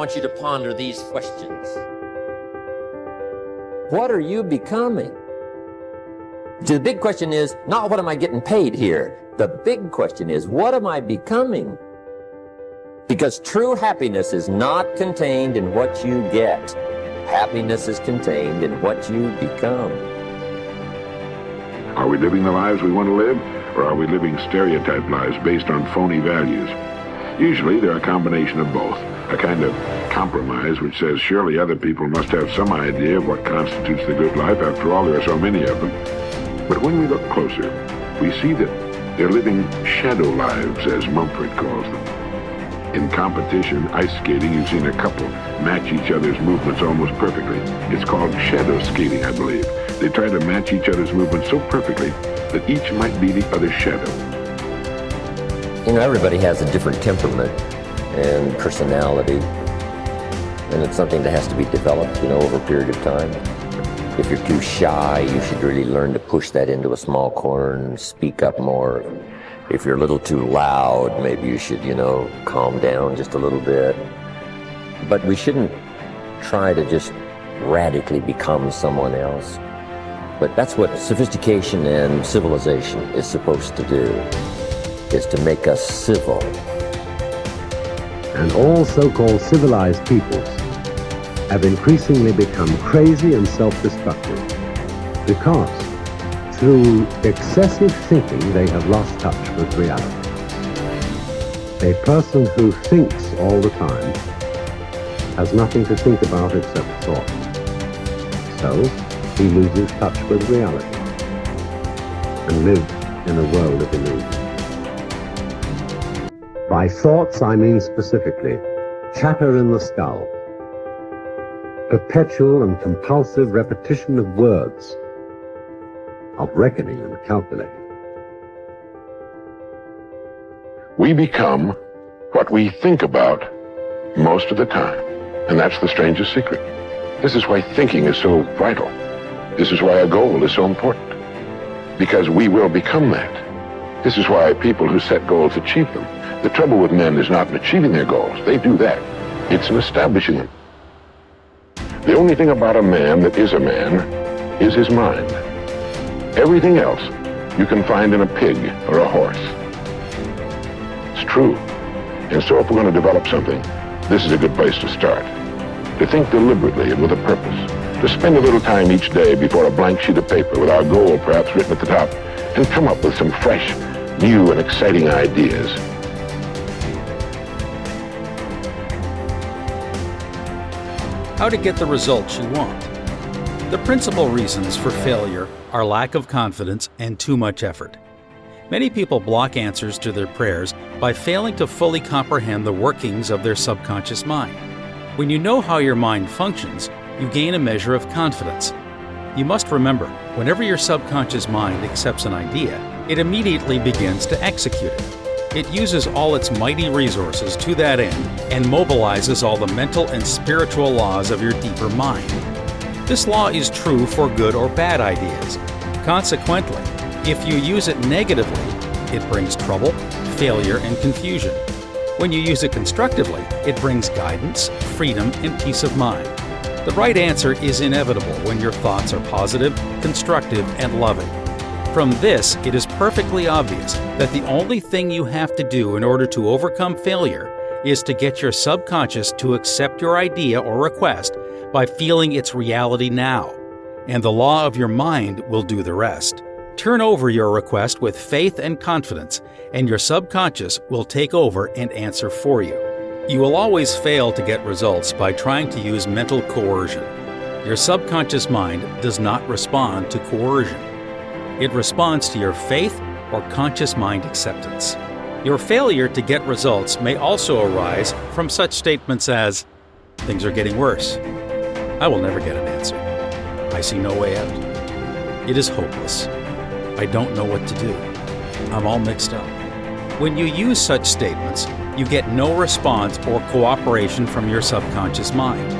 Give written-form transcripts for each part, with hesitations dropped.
want you to ponder these questions. What are you becoming? The big question is not what am I getting paid here? The big question is what am I becoming? Because true happiness is not contained in what you get. Happiness is contained in what you become. Are we living the lives we want to live, or are we living stereotyped lives based on phony values? Usually they're a combination of both, a kind of compromise which says surely other people must have some idea of what constitutes the good life. After all, there are so many of them. But when we look closer, we see that they're living shadow lives, as Mumford calls them. In competition, ice skating, you've seen a couple match each other's movements almost perfectly. It's called shadow skating, I believe. They try to match each other's movements so perfectly that each might be the other's shadow. You know, everybody has a different temperament and personality, and it's something that has to be developed, you know, over a period of time. If you're too shy, you should really learn to push that into a small corner and speak up more. If you're a little too loud, maybe you should, you know, calm down just a little bit. But we shouldn't try to just radically become someone else. But that's what sophistication and civilization is supposed to do, is to make us civil. And all so-called civilized peoples have increasingly become crazy and self-destructive because through excessive thinking they have lost touch with reality. A person who thinks all the time has nothing to think about except thought. So he loses touch with reality and lives in a world of illusion. By thoughts, I mean specifically chatter in the skull, perpetual and compulsive repetition of words, of reckoning and calculating. We become what we think about most of the time, and that's the strangest secret. This is why thinking is so vital. This is why a goal is so important, because we will become that. This is why people who set goals achieve them. The trouble with men is not in achieving their goals. They do that. It's in establishing them. The only thing about a man that is a man is his mind. Everything else you can find in a pig or a horse. It's true. And so if we're going to develop something, this is a good place to start. To think deliberately and with a purpose. To spend a little time each day before a blank sheet of paper with our goal perhaps written at the top, and come up with some fresh, new and exciting ideas. How to get the results you want. The principal reasons for failure are lack of confidence and too much effort. Many people block answers to their prayers by failing to fully comprehend the workings of their subconscious mind. When you know how your mind functions, you gain a measure of confidence. You must remember, whenever your subconscious mind accepts an idea, it immediately begins to execute it. It uses all its mighty resources to that end and mobilizes all the mental and spiritual laws of your deeper mind. This law is true for good or bad ideas. Consequently, if you use it negatively, it brings trouble, failure, and confusion. When you use it constructively, it brings guidance, freedom, and peace of mind. The right answer is inevitable when your thoughts are positive, constructive, and loving. From this, it is perfectly obvious that the only thing you have to do in order to overcome failure is to get your subconscious to accept your idea or request by feeling its reality now, and the law of your mind will do the rest. Turn over your request with faith and confidence, and your subconscious will take over and answer for you. You will always fail to get results by trying to use mental coercion. Your subconscious mind does not respond to coercion. It responds to your faith or conscious mind acceptance. Your failure to get results may also arise from such statements as, "Things are getting worse. I will never get an answer. I see no way out. It is hopeless. I don't know what to do. I'm all mixed up." When you use such statements, you get no response or cooperation from your subconscious mind.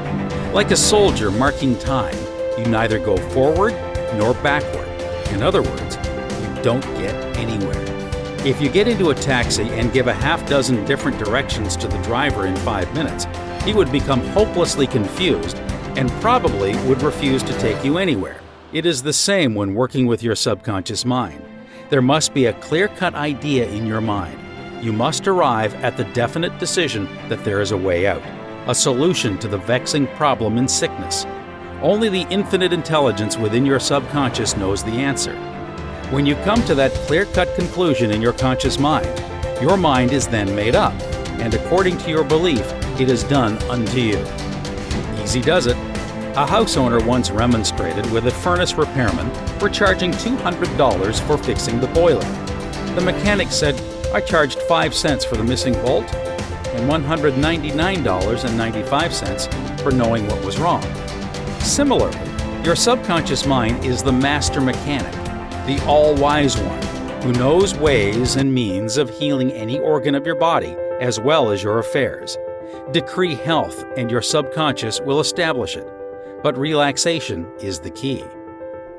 Like a soldier marking time, you neither go forward nor backward. In other words, you don't get anywhere. If you get into a taxi and give a half dozen different directions to the driver in 5 minutes, He would become hopelessly confused and probably would refuse to take you anywhere. It is the same when working with your subconscious mind. There must be a clear-cut idea in your mind. You must arrive at the definite decision that there is a way out, a solution to the vexing problem in sickness. Only the infinite intelligence within your subconscious knows the answer. When you come to that clear-cut conclusion in your conscious mind is then made up, and according to your belief, it is done unto you. Easy does it. A house owner once remonstrated with a furnace repairman for charging $200 for fixing the boiler. The mechanic said, "I charged 5 cents for the missing bolt and $199.95 for knowing what was wrong." Similarly, your subconscious mind is the master mechanic, the all-wise one, who knows ways and means of healing any organ of your body as well as your affairs. Decree health and your subconscious will establish it. But relaxation is the key.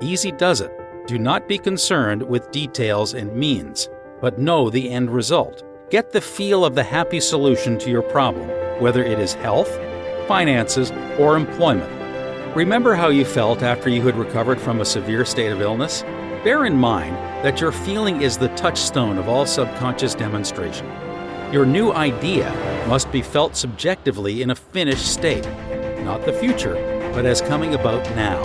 Easy does it. Do not be concerned with details and means, but know the end result. Get the feel of the happy solution to your problem, whether it is health, finances, or employment. Remember how you felt after you had recovered from a severe state of illness? Bear in mind that your feeling is the touchstone of all subconscious demonstration. Your new idea must be felt subjectively in a finished state, not the future, but as coming about now.